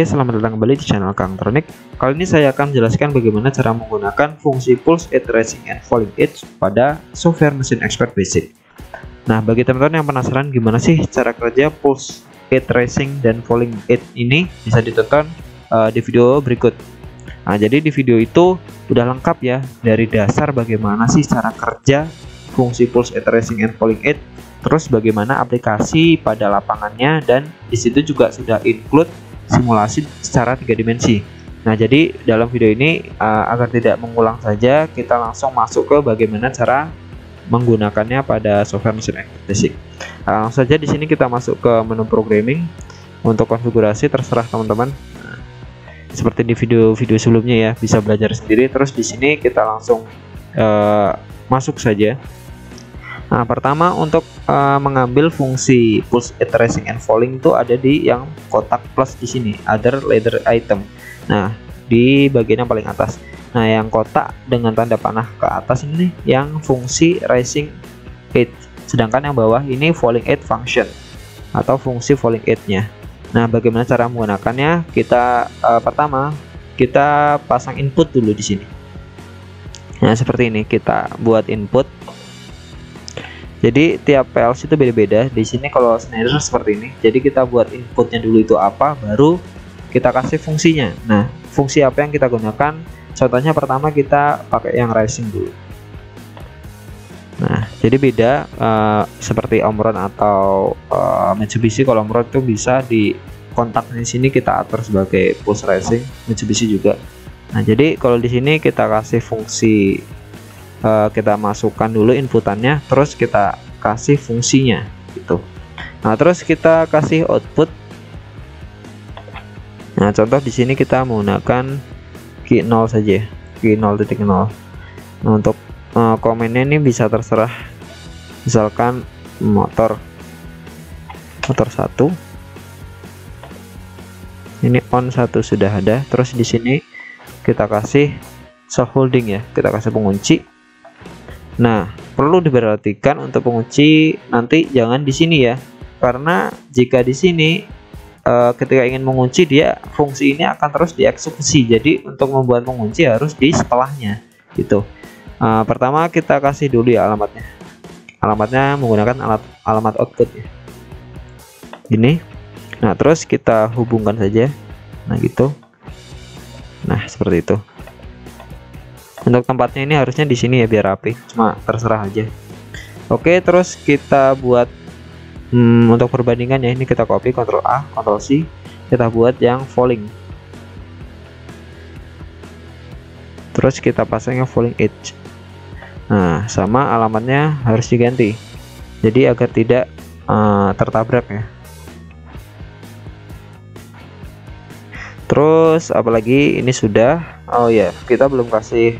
Oke, selamat datang kembali di channel Kang Tronik. Kali ini saya akan menjelaskan bagaimana cara menggunakan fungsi Pulse Edge Tracing and Falling Edge pada software Machine Expert Basic. Nah, bagi teman-teman yang penasaran gimana sih cara kerja Pulse Edge Tracing dan Falling Edge ini, bisa ditonton di video berikut. Nah, jadi di video itu udah lengkap ya, dari dasar bagaimana sih cara kerja fungsi Pulse Edge Tracing and Falling Edge, terus bagaimana aplikasi pada lapangannya, dan disitu juga sudah include simulasi secara 3 dimensi. Nah, jadi dalam video ini agar tidak mengulang saja, kita langsung masuk ke bagaimana cara menggunakannya pada software Machine Expert Basic. Langsung saja di sini kita masuk ke menu programming. Untuk konfigurasi terserah teman-teman. Seperti di video-video sebelumnya ya, bisa belajar sendiri. Terus di sini kita langsung masuk saja. Nah, pertama untuk mengambil fungsi Pulse Edge Tracing and Falling itu ada di yang kotak plus di sini, Other Ladder Item. Nah, di bagian yang paling atas. Nah, yang kotak dengan tanda panah ke atas ini yang fungsi Rising Edge, sedangkan yang bawah ini Falling Edge Function atau fungsi Falling Edge-nya. Nah, bagaimana cara menggunakannya? Kita pertama kita pasang input dulu di sini. Nah, seperti ini kita buat input. Jadi tiap PLC itu beda-beda. Di sini kalau Schneider seperti ini. Jadi kita buat inputnya dulu itu apa, baru kita kasih fungsinya. Nah, fungsi apa yang kita gunakan? Contohnya pertama kita pakai yang Rising dulu. Nah, jadi beda seperti Omron atau Mitsubishi. Kalau Omron itu bisa di kontak di sini kita atur sebagai Pulse Rising, Mitsubishi juga. Nah, jadi kalau di sini kita kasih fungsi, kita masukkan dulu inputannya, terus kita kasih fungsinya gitu. Nah, terus kita kasih output. Nah, contoh di sini kita menggunakan key 0 saja, key 0.0. Nah, untuk komennya ini bisa terserah, misalkan motor 1 ini on 1 sudah ada. Terus di sini kita kasih soft holding ya, kita kasih pengunci. Nah, perlu diperhatikan untuk pengunci nanti jangan di sini ya, karena jika di sini ketika ingin mengunci, dia fungsi ini akan terus dieksekusi. Jadi untuk membuat pengunci harus di setelahnya gitu. Pertama kita kasih dulu ya alamatnya menggunakan alamat output ya, ini. Nah, terus kita hubungkan saja, nah gitu. Nah, seperti itu. Untuk tempatnya ini harusnya di sini ya biar rapi, cuma terserah aja. Oke, terus kita buat untuk perbandingan ya, ini kita copy, Ctrl A, Ctrl C, kita buat yang falling. Terus kita pasang yang falling edge. Nah, sama alamatnya harus diganti, jadi agar tidak tertabrak ya. Terus apalagi ini sudah, oh ya, kita belum kasih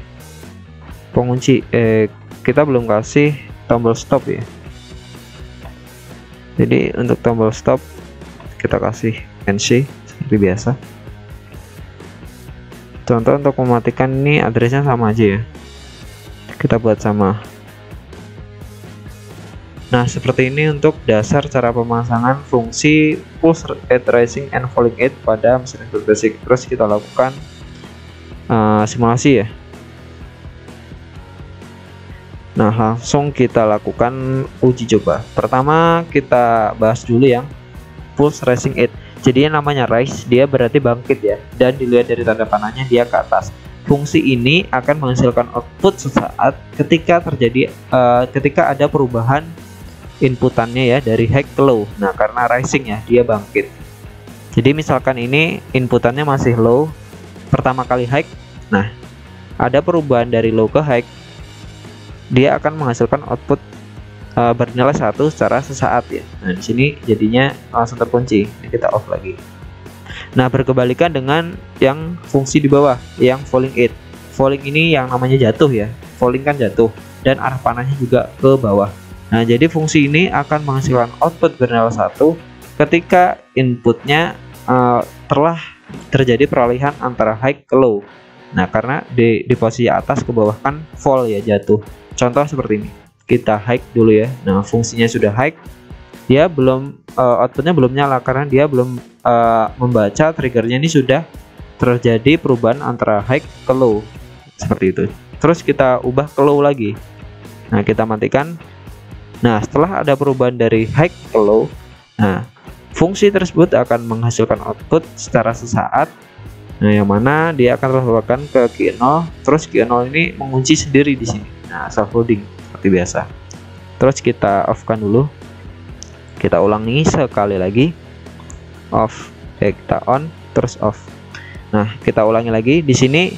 pengunci, kita belum kasih tombol stop ya. Jadi untuk tombol stop kita kasih NC seperti biasa. Contoh untuk mematikan ini addressnya sama aja ya, kita buat sama. Nah, seperti ini untuk dasar cara pemasangan fungsi Pulse Edge Tracing and Falling Edge pada Machine Expert Basic. Terus kita lakukan simulasi ya. Nah, langsung kita lakukan uji coba. Pertama kita bahas dulu yang Pulse Rising Edge. Jadi yang namanya rise, dia berarti bangkit ya, dan dilihat dari tanda panahnya dia ke atas. Fungsi ini akan menghasilkan output sesaat ketika terjadi ketika ada perubahan inputannya ya, dari high ke low. Nah, karena rising ya, dia bangkit. Jadi misalkan ini inputannya masih low, pertama kali high. Nah, ada perubahan dari low ke high, dia akan menghasilkan output bernilai 1 secara sesaat ya. Nah, di sini jadinya langsung terkunci. Ini kita off lagi. Nah, berkebalikan dengan yang fungsi di bawah, yang falling edge. Falling ini yang namanya jatuh ya. Falling kan jatuh, dan arah panahnya juga ke bawah. Nah, jadi fungsi ini akan menghasilkan output bernilai 1 ketika inputnya telah terjadi peralihan antara high ke low. Nah, karena di posisi atas ke bawah kan fall ya, jatuh. Contoh seperti ini, kita high dulu ya. Nah, fungsinya sudah high, dia belum outputnya belum nyala karena dia belum membaca triggernya ini sudah terjadi perubahan antara high ke low seperti itu. Terus kita ubah ke low lagi. Nah, kita matikan. Nah, setelah ada perubahan dari high ke low, nah fungsi tersebut akan menghasilkan output secara sesaat. Nah, yang mana dia akan terbawakan ke Q0, terus Q0 ini mengunci sendiri di sini. Nah, self loading seperti biasa. Terus kita off kan dulu. Kita ulangi sekali lagi. Off, kita on, terus off. Nah, kita ulangi lagi di sini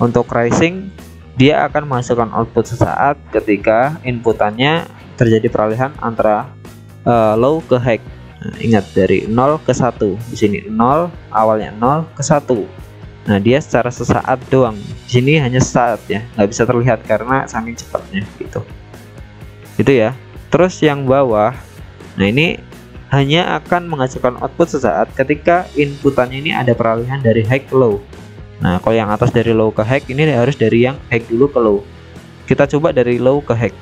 untuk rising dia akan menghasilkan output sesaat ketika inputannya terjadi peralihan antara low ke high. Nah, ingat dari 0 ke 1. Di sini 0, awalnya 0 ke 1. Nah, dia secara sesaat doang. Di sini hanya sesaat ya, nggak bisa terlihat karena saking cepatnya gitu. Itu ya. Terus yang bawah, nah ini hanya akan menghasilkan output sesaat ketika inputannya ini ada peralihan dari high ke low. Nah, kalau yang atas dari low ke high ini harus dari yang high dulu ke low. Kita coba dari low ke high.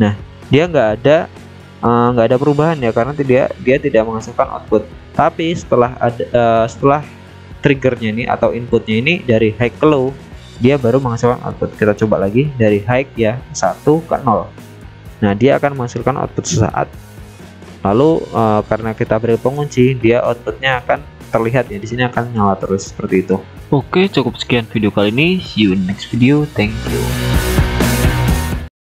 Nah, dia nggak ada perubahan ya karena dia tidak menghasilkan output. Tapi setelah triggernya ini atau inputnya ini dari high ke low, dia baru menghasilkan output. Kita coba lagi dari high ya 1 ke 0. Nah, dia akan menghasilkan output sesaat. Lalu karena kita beri pengunci, dia outputnya akan terlihat ya, di sini akan nyala terus seperti itu. Oke, cukup sekian video kali ini. See you in next video. Thank you.